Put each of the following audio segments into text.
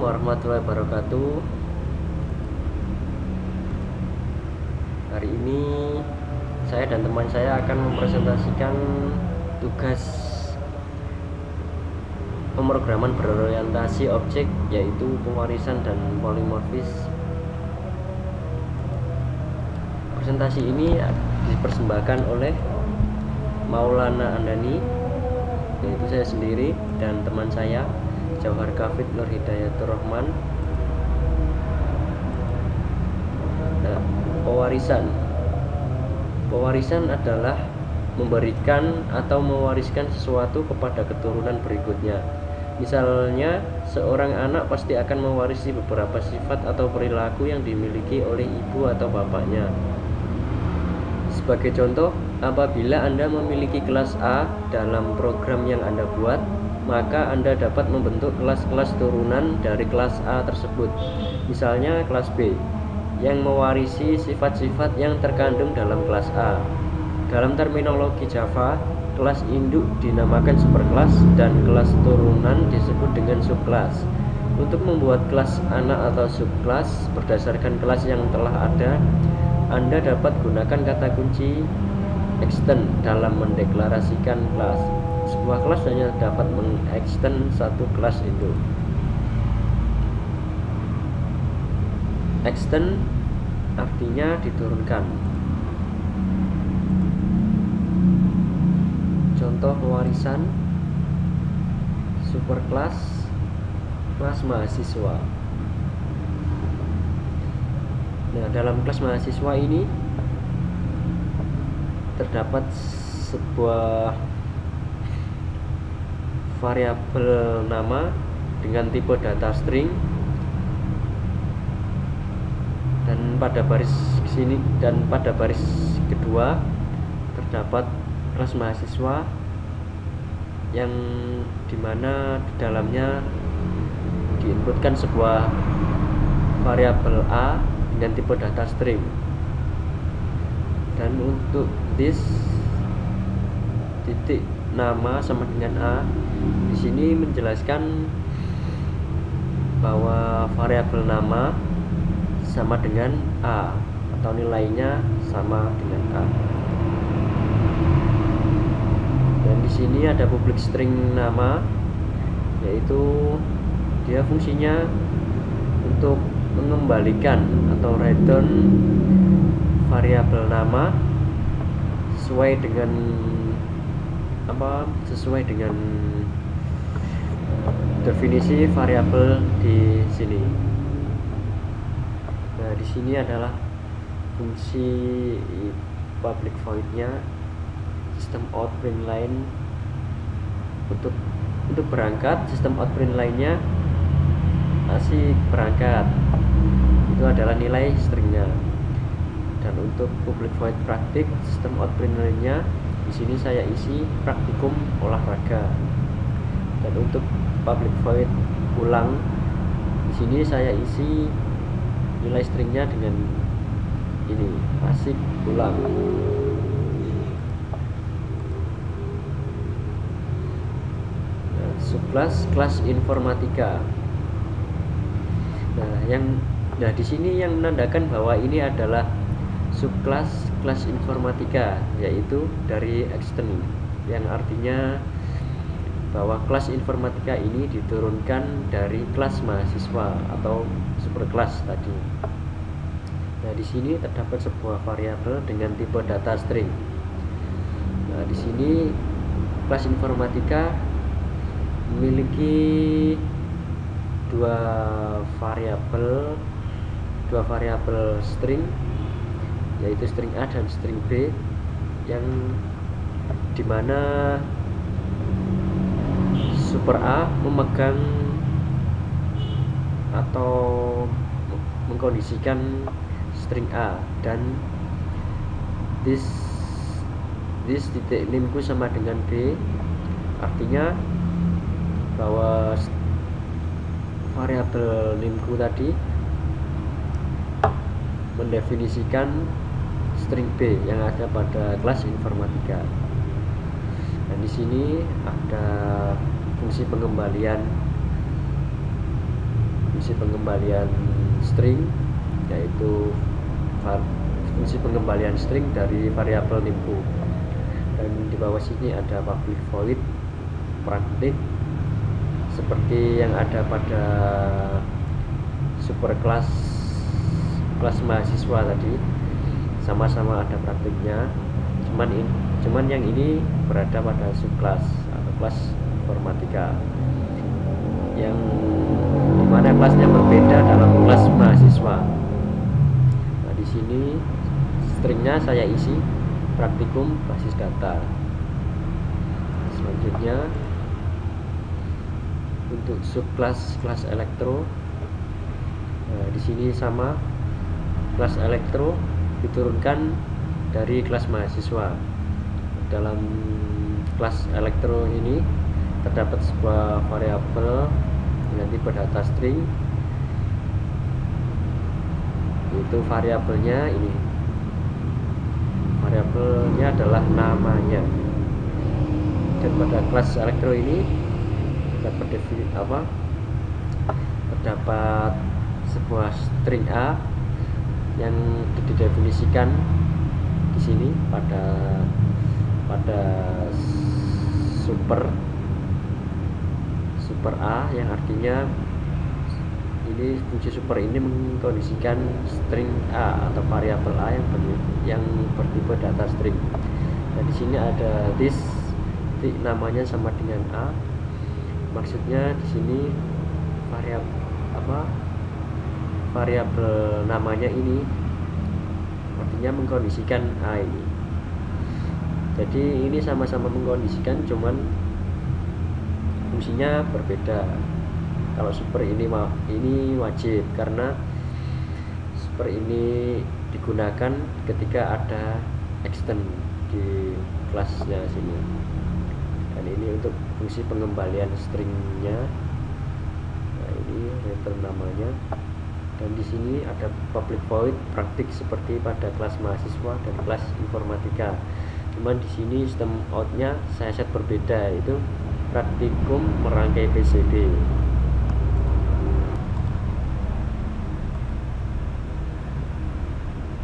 warahmatullahi wabarakatuh. Hari ini saya dan teman saya akan mempresentasikan tugas pemrograman berorientasi objek, yaitu pewarisan dan polimorfis. Presentasi ini dipersembahkan oleh Maulana Andani, yaitu saya sendiri, dan teman saya Jauhar Kafid Nur Hidayatur Rahman. Nah, pewarisan adalah memberikan atau mewariskan sesuatu kepada keturunan berikutnya. Misalnya, seorang anak pasti akan mewarisi beberapa sifat atau perilaku yang dimiliki oleh ibu atau bapaknya. Sebagai contoh, apabila Anda memiliki kelas A dalam program yang Anda buat, maka Anda dapat membentuk kelas-kelas turunan dari kelas A tersebut. Misalnya kelas B, yang mewarisi sifat-sifat yang terkandung dalam kelas A. Dalam terminologi Java, kelas induk dinamakan superkelas dan kelas turunan disebut dengan subkelas. Untuk membuat kelas anak atau subkelas berdasarkan kelas yang telah ada, Anda dapat gunakan kata kunci extend dalam mendeklarasikan kelas. Sebuah kelas hanya dapat mengextend satu kelas itu. Extend artinya diturunkan. Contoh pewarisan: superkelas, kelas mahasiswa. Nah, dalam kelas mahasiswa ini terdapat sebuah variabel nama dengan tipe data string, dan pada baris kedua terdapat kelas mahasiswa yang dimana di dalamnya diinputkan sebuah variabel A dengan tipe data string. Dan untuk this titik nama sama dengan A, di sini menjelaskan bahwa variabel nama sama dengan A atau nilainya sama dengan A. Dan di sini ada public string nama, yaitu dia fungsinya untuk mengembalikan atau return variabel nama sesuai dengan definisi variabel di sini. Nah, di sini adalah fungsi public void-nya, sistem out print line. Untuk berangkat, sistem out print line-nya masih berangkat, itu adalah nilai stringnya. Dan untuk public void praktik, sistem out print line-nya di sini saya isi praktikum olahraga. Dan untuk public void ulang, di sini saya isi nilai stringnya dengan ini, asik ulang. Nah, subkelas kelas informatika. Nah, di sini yang menandakan bahwa ini adalah subkelas kelas informatika, yaitu dari extend, yang artinya bahwa kelas informatika ini diturunkan dari kelas mahasiswa atau superkelas tadi. Nah, di sini terdapat sebuah variabel dengan tipe data string. Nah, di sini kelas informatika memiliki dua variabel string, yaitu string A dan string B, yang dimana super A memegang atau mengkondisikan string A, dan this titik nimku sama dengan B, artinya bahwa variabel nimku tadi mendefinisikan string B yang ada pada kelas informatika. Dan di sini ada fungsi pengembalian fungsi pengembalian string, yaitu fungsi pengembalian string dari variabel name. Dan di bawah sini ada public void praktik seperti yang ada pada superclass kelas mahasiswa tadi, sama-sama ada praktiknya, cuman yang ini berada pada subclass atau kelas informatika, yang dimana kelasnya berbeda dalam kelas mahasiswa. Nah, di sini stringnya saya isi praktikum basis data. Selanjutnya untuk subclass kelas elektro, nah, di sini sama, kelas elektro diturunkan dari kelas mahasiswa. Dalam kelas elektro ini terdapat sebuah variabel dengan tipe data string, yaitu variabelnya ini. Variabelnya adalah namanya. Dan pada kelas elektro ini terdapat sebuah string A yang didefinisikan di sini pada super A, yang artinya ini fungsi super ini mengkondisikan string A atau variabel A yang bertipe data string. Nah, di sini ada this, namanya sama dengan A. Maksudnya di sini variabel namanya ini artinya mengkondisikan A ini. Jadi ini sama-sama mengkondisikan, cuman fungsinya berbeda. Kalau super ini wajib, karena super ini digunakan ketika ada extend di kelasnya sini. Dan ini untuk fungsi pengembalian stringnya. Nah, ini return namanya. Dan di sini ada public void praktik seperti pada kelas mahasiswa dan kelas informatika. Cuman di sini sistem outnya saya set berbeda, itu praktikum merangkai PCB.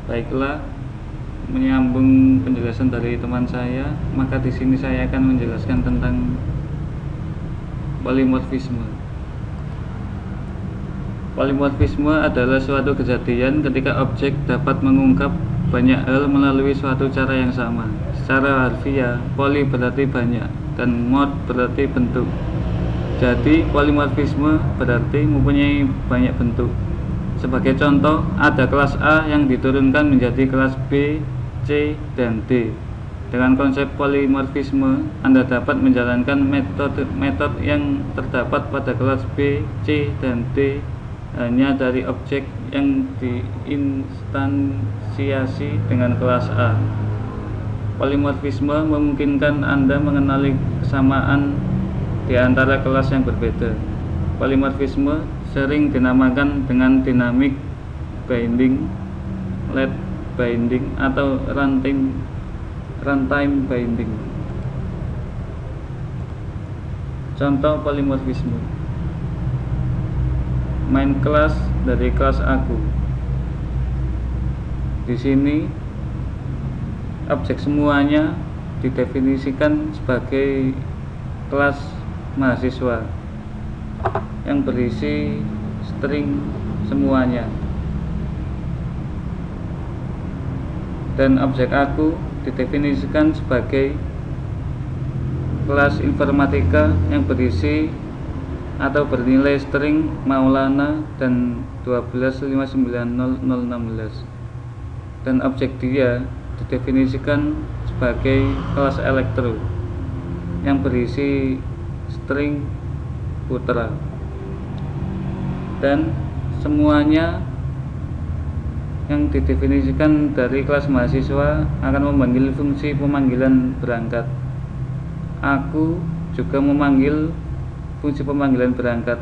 Baiklah, menyambung penjelasan dari teman saya, maka di sini saya akan menjelaskan tentang polimorfisme. Polimorfisme adalah suatu kejadian ketika objek dapat mengungkap banyak hal melalui suatu cara yang sama. Secara harfiah, poli berarti banyak dan morf berarti bentuk. Jadi polimorfisme berarti mempunyai banyak bentuk. Sebagai contoh, ada kelas A yang diturunkan menjadi kelas B, C, dan D. Dengan konsep polimorfisme, Anda dapat menjalankan metode yang terdapat pada kelas B, C, dan D hanya dari objek yang diinstansiasi dengan kelas A. Polimorfisme memungkinkan Anda mengenali kesamaan di antara kelas yang berbeda. Polimorfisme sering dinamakan dengan dynamic binding, late binding, atau runtime binding. Contoh polimorfisme: main kelas dari kelas aku. Di sini objek semuanya didefinisikan sebagai kelas mahasiswa yang berisi string semuanya, dan objek aku didefinisikan sebagai kelas informatika yang berisi atau bernilai string Maulana dan 12590016, dan objek dia didefinisikan sebagai kelas elektro yang berisi string putra, dan semuanya yang didefinisikan dari kelas mahasiswa akan memanggil fungsi pemanggilan berangkat. Aku juga memanggil fungsi pemanggilan berangkat,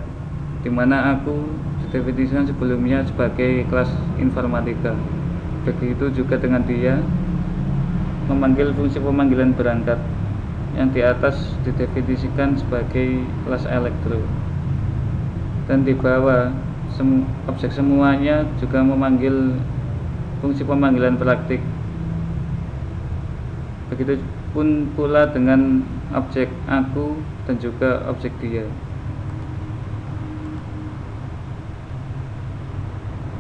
di mana aku didefinisikan sebelumnya sebagai kelas informatika. Begitu juga dengan dia memanggil fungsi pemanggilan berangkat yang di atas didefinisikan sebagai kelas elektro, dan di bawah objek semuanya juga memanggil fungsi pemanggilan praktik. Begitupun pula dengan objek aku dan juga objek dia.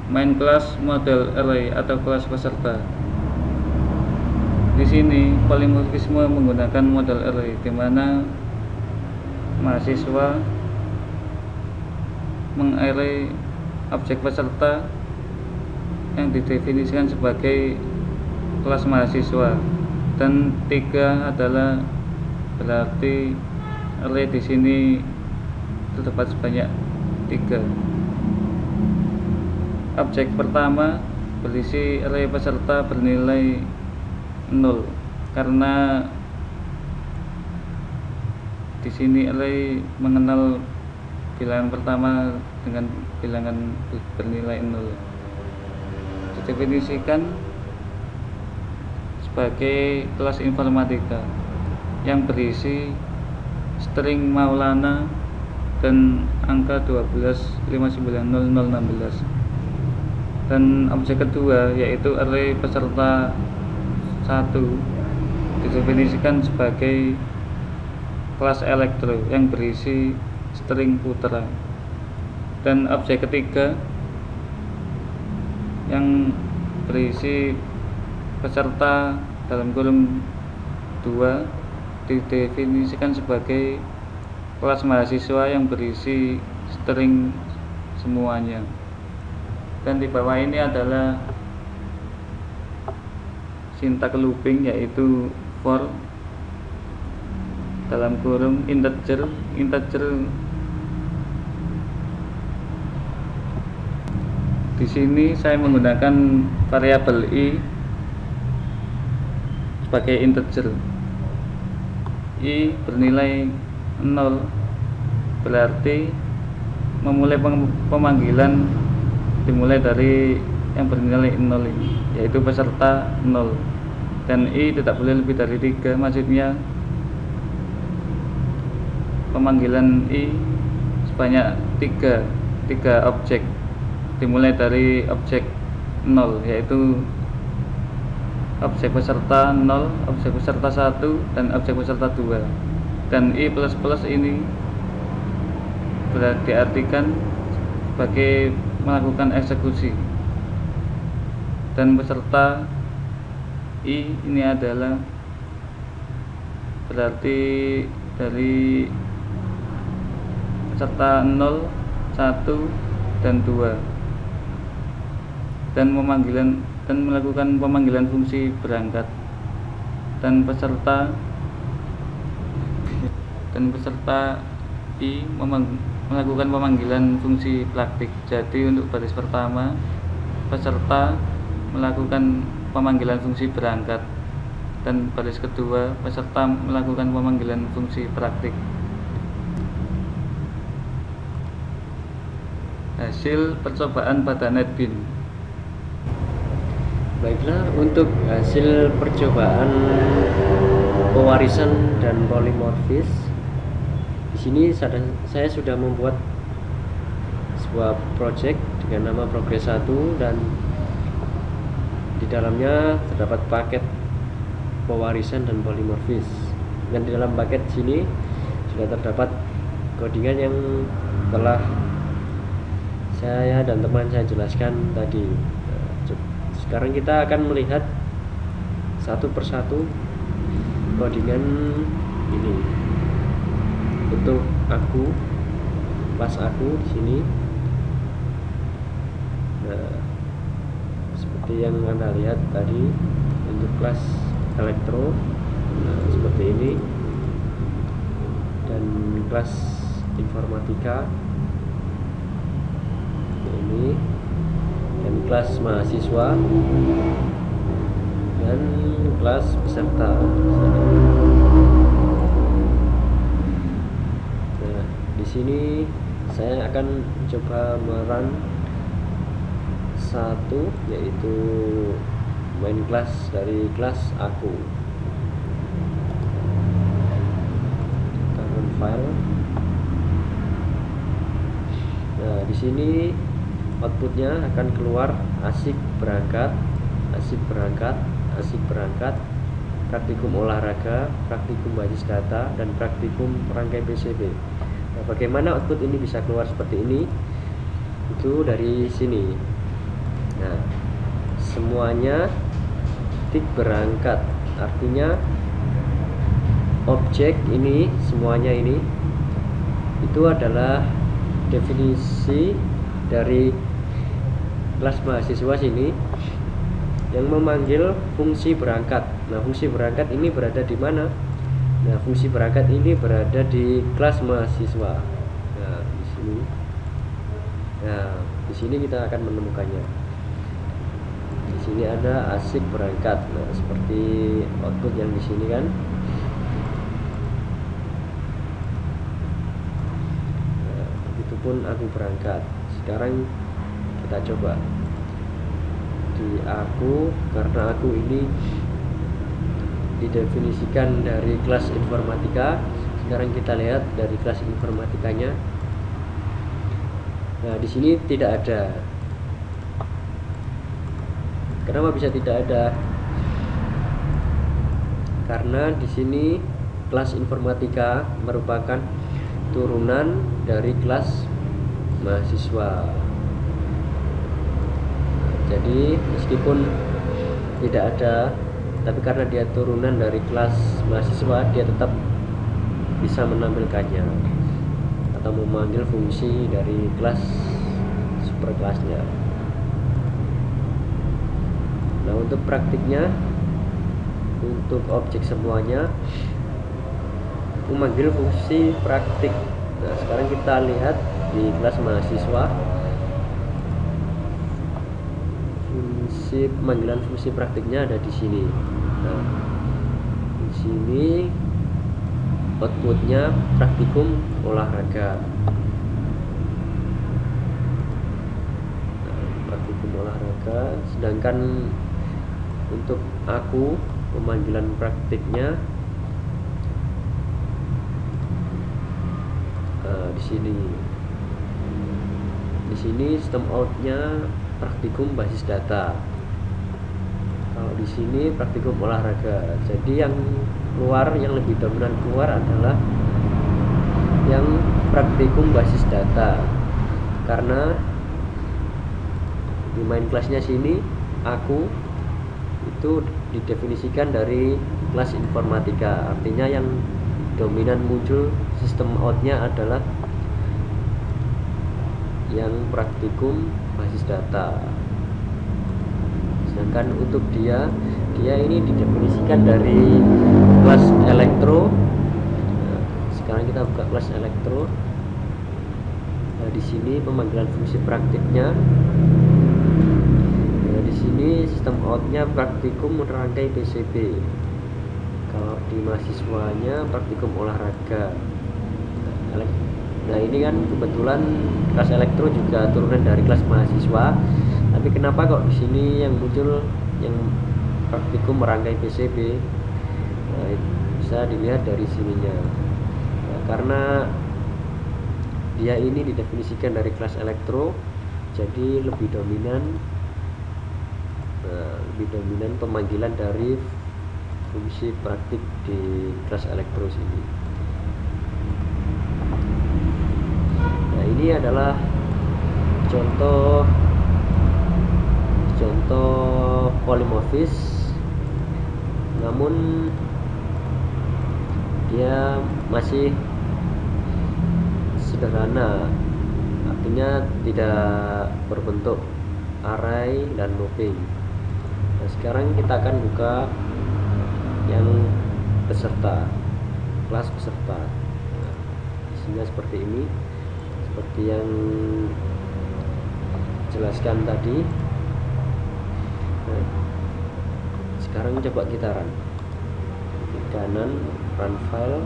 Main kelas model array atau kelas peserta. Di sini polimorfisme menggunakan model array, di mana mahasiswa mengarray objek peserta yang didefinisikan sebagai kelas mahasiswa, dan 3 adalah berarti array di sini terdapat sebanyak 3. Objek pertama berisi array peserta bernilai 0 karena di sini array mengenal bilangan pertama dengan bilangan bernilai 0. Didefinisikan sebagai kelas informatika yang berisi string Maulana dan angka 12590016. Dan objek kedua yaitu array peserta 1 didefinisikan sebagai kelas elektro yang berisi string putra. Dan objek ketiga yang berisi peserta dalam kurung 2 didefinisikan sebagai kelas mahasiswa yang berisi string semuanya. Dan di bawah ini adalah sintak looping, yaitu for dalam kurung integer. Di sini saya menggunakan variabel i sebagai integer. I bernilai 0 berarti memulai pemanggilan dimulai dari yang bernilai 0 ini, yaitu peserta 0, dan i tidak boleh lebih dari 3. Maksudnya pemanggilan i sebanyak 3 objek dimulai dari objek 0, yaitu objek peserta 0, objek peserta 1, dan objek peserta 2. Dan i plus plus ini berarti diartikan sebagai melakukan eksekusi. Dan peserta i ini adalah berarti dari peserta 0, 1, dan 2, dan melakukan pemanggilan fungsi berangkat. Dan peserta i melakukan pemanggilan fungsi praktik. Jadi untuk baris pertama, peserta melakukan pemanggilan fungsi berangkat, dan baris kedua, peserta melakukan pemanggilan fungsi praktik. Hasil percobaan pada NetBeans. Baiklah, untuk hasil percobaan pewarisan dan polimorfis, di sini saya sudah membuat sebuah project dengan nama Progress 1, dan di dalamnya terdapat paket pewarisan dan polimorfis. Dan di dalam paket sini sudah terdapat codingan yang telah saya dan teman saya jelaskan tadi. Sekarang kita akan melihat satu persatu codingan ini. Untuk aku, kelas aku di sini, nah, seperti yang Anda lihat tadi, untuk kelas elektro, nah, seperti ini, dan kelas informatika ini, dan kelas mahasiswa, dan kelas peserta. Nah, di sini saya akan coba merun satu, yaitu main kelas dari kelas aku. Kita run file. Nah, di sini outputnya akan keluar asik berangkat, asik berangkat, asik berangkat, praktikum olahraga, praktikum basis data, dan praktikum merangkai PCB. Nah, bagaimana output ini bisa keluar seperti ini? Itu dari sini. Nah, semuanya tik berangkat, artinya objek ini semuanya ini itu adalah definisi dari kelas mahasiswa sini yang memanggil fungsi berangkat. Nah, fungsi berangkat ini berada di mana? Nah, fungsi berangkat ini berada di kelas mahasiswa. Nah, di sini. Nah, di sini kita akan menemukannya. Di sini ada asik berangkat. Nah, seperti output yang di sini kan. Nah, begitupun aku berangkat. Sekarang kita coba di aku, karena aku ini didefinisikan dari kelas informatika. Sekarang kita lihat dari kelas informatikanya. Nah, di sini tidak ada. Kenapa bisa tidak ada? Karena di sini kelas informatika merupakan turunan dari kelas mahasiswa. Jadi meskipun tidak ada, tapi karena dia turunan dari kelas mahasiswa, dia tetap bisa menampilkannya atau memanggil fungsi dari kelas superkelasnya. Nah, untuk praktiknya, untuk objek semuanya memanggil fungsi praktik. Nah, sekarang kita lihat di kelas mahasiswa, fungsi pemanggilan fungsi praktiknya ada di sini. Nah, di sini outputnya praktikum olahraga. Nah, praktikum olahraga. Sedangkan untuk aku pemanggilan praktiknya di sini. Di sini sistem outnya praktikum basis data. Kalau di sini praktikum olahraga. Jadi yang keluar, yang lebih dominan keluar adalah yang praktikum basis data. Karena di main kelasnya sini aku itu didefinisikan dari kelas informatika. Artinya yang dominan muncul sistem outnya adalah yang praktikum basis data. Sedangkan untuk dia ini didefinisikan dari kelas elektro. Nah, sekarang kita buka kelas elektro. Nah, di sini pemanggilan fungsi praktiknya. Nah, di sini sistem outnya praktikum merangkai PCB. Kalau di mahasiswanya praktikum olahraga. Nah, ini kan kebetulan kelas elektro juga turunan dari kelas mahasiswa. Tapi kenapa kok di sini yang muncul yang praktikum merangkai PCB? Nah, bisa dilihat dari sininya. Nah, karena dia ini didefinisikan dari kelas elektro, jadi lebih dominan. Lebih dominan pemanggilan dari fungsi praktik di kelas elektro sini. Nah, ini adalah contoh polimorfis, namun dia masih sederhana, artinya tidak berbentuk array dan looping. Nah, sekarang kita akan buka yang peserta, kelas peserta. Nah, isinya seperti ini, seperti yang jelaskan tadi. Nah, sekarang coba kita run. Klik kanan, run file.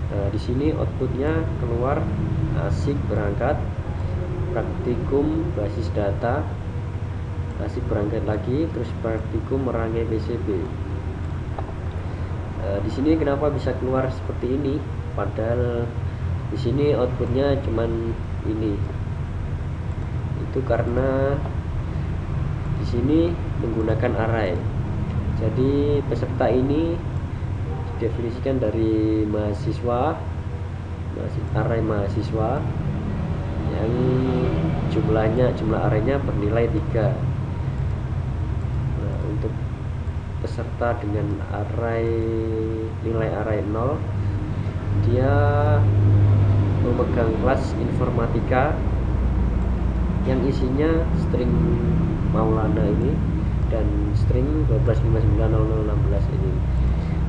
Nah, di sini outputnya keluar asik berangkat, praktikum basis data, asik berangkat lagi, terus praktikum merangkai PCB. Di sini kenapa bisa keluar seperti ini? Padahal Di sini outputnya cuman ini. Itu karena di sini menggunakan array. Jadi peserta ini didefinisikan dari mahasiswa, array mahasiswa yang jumlah arraynya bernilai 3. Nah, untuk peserta dengan nilai array 0, dia memegang kelas informatika yang isinya string Maulana ini dan string 12590016 ini.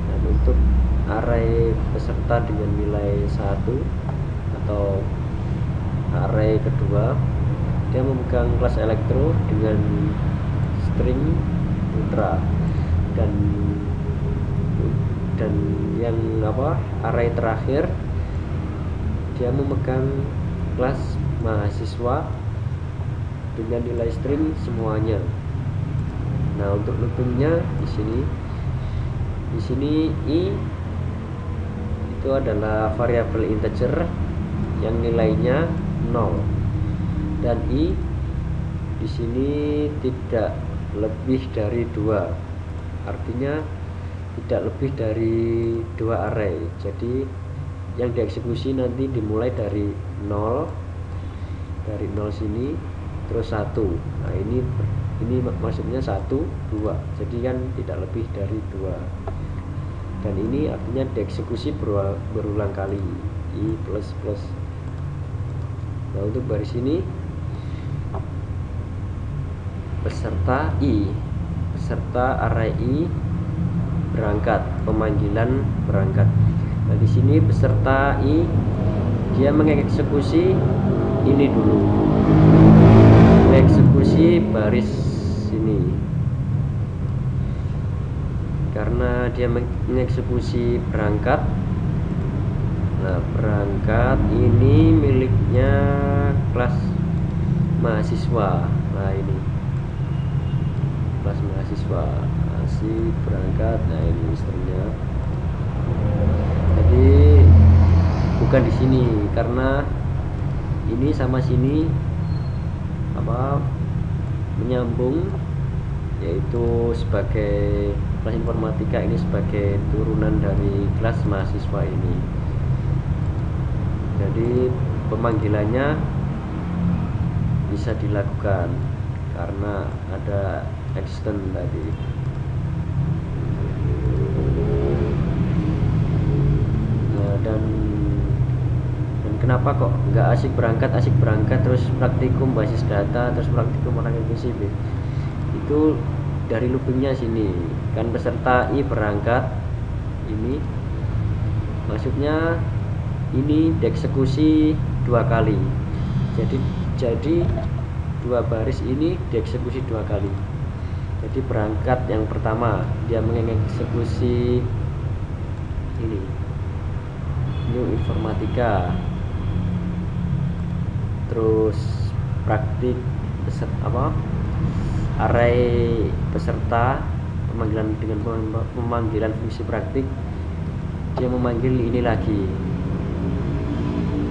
Dan untuk array peserta dengan nilai 1 atau array kedua, dia memegang kelas elektro dengan string putra, dan yang array terakhir dia memegang kelas mahasiswa dengan nilai string semuanya. Nah, untuk loopingnya di sini i itu adalah variabel integer yang nilainya 0, dan i di sini tidak lebih dari 2, artinya tidak lebih dari 2 array. Jadi yang dieksekusi nanti dimulai dari 0 sini terus 1. Nah, ini maksudnya 1 2, jadi kan tidak lebih dari 2, dan ini artinya dieksekusi berulang kali, i plus plus. Nah, untuk baris ini peserta array i berangkat, pemanggilan berangkat. Nah, di sini peserta i dia mengeksekusi ini dulu, mengeksekusi baris ini karena dia mengeksekusi berangkat. Nah, berangkat ini miliknya kelas mahasiswa. Nah, ini kelas mahasiswa masih berangkat. Nah, ini stringnya. Jadi bukan di sini karena ini sama sini menyambung, yaitu sebagai kelas informatika ini sebagai turunan dari kelas mahasiswa ini. Jadi pemanggilannya bisa dilakukan karena ada extend tadi. Nah, dan kenapa kok nggak asik berangkat terus praktikum basis data, terus praktikum orang FCB? Itu dari loopingnya sini kan, peserta i berangkat ini maksudnya ini dieksekusi 2 kali. Jadi 2 baris ini dieksekusi 2 kali. Jadi berangkat yang pertama dia mengeksekusi ini new informatika, terus praktik array peserta, pemanggilan dengan pemanggilan fungsi praktik, dia memanggil ini lagi.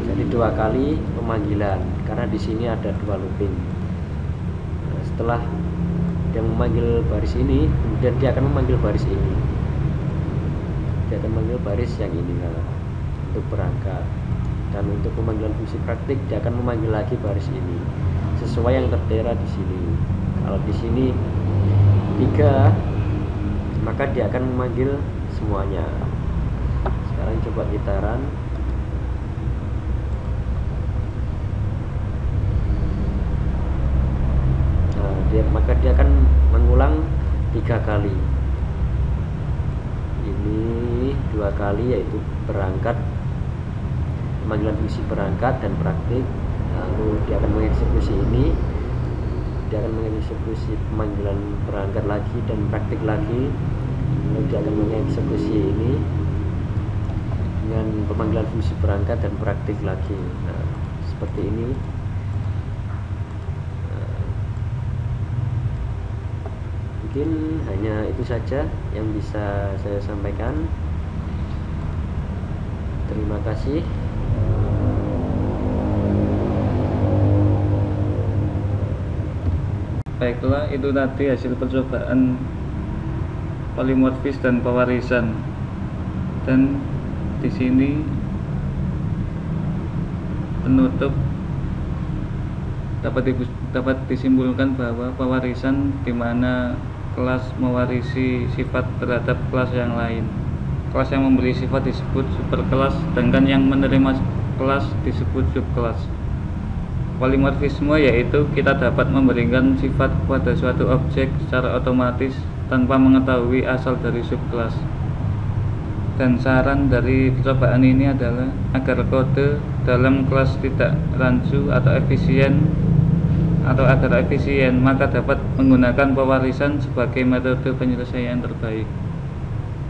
Jadi 2 kali pemanggilan karena di sini ada 2 looping. Nah, setelah dia memanggil baris ini, kemudian dia akan memanggil baris ini. Dia akan memanggil baris yang ini untuk berangkat, dan untuk pemanggilan fungsi praktik dia akan memanggil lagi baris ini sesuai yang tertera di sini. Kalau di sini 3, maka dia akan memanggil semuanya. Sekarang coba kita run. Maka dia akan mengulang 3 kali. Ini 2 kali, yaitu berangkat, pemanggilan fungsi berangkat dan praktik. Lalu dia akan mengeksekusi ini, dia akan mengeksekusi pemanggilan berangkat lagi dan praktik lagi. Lalu dia akan mengeksekusi ini dengan pemanggilan fungsi berangkat dan praktik lagi. Nah, seperti ini. Mungkin hanya itu saja yang bisa saya sampaikan. Terima kasih. Baiklah, itu tadi hasil percobaan polimorfis dan pewarisan. Dan di sini penutup dapat disimpulkan bahwa pewarisan di mana kelas mewarisi sifat terhadap kelas yang lain. Kelas yang memberi sifat disebut superkelas, sedangkan yang menerima kelas disebut subkelas. Polimorfisme yaitu kita dapat memberikan sifat kepada suatu objek secara otomatis tanpa mengetahui asal dari subkelas. Dan saran dari percobaan ini adalah agar kode dalam kelas tidak rancu atau agar efisien, maka dapat menggunakan pewarisan sebagai metode penyelesaian terbaik.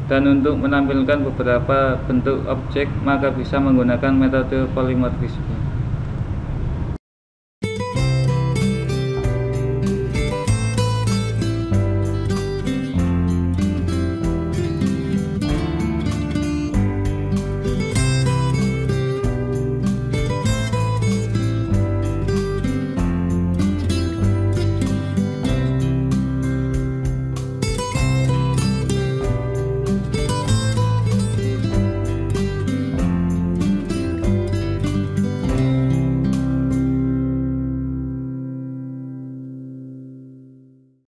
Dan untuk menampilkan beberapa bentuk objek, maka bisa menggunakan metode polimorfisme.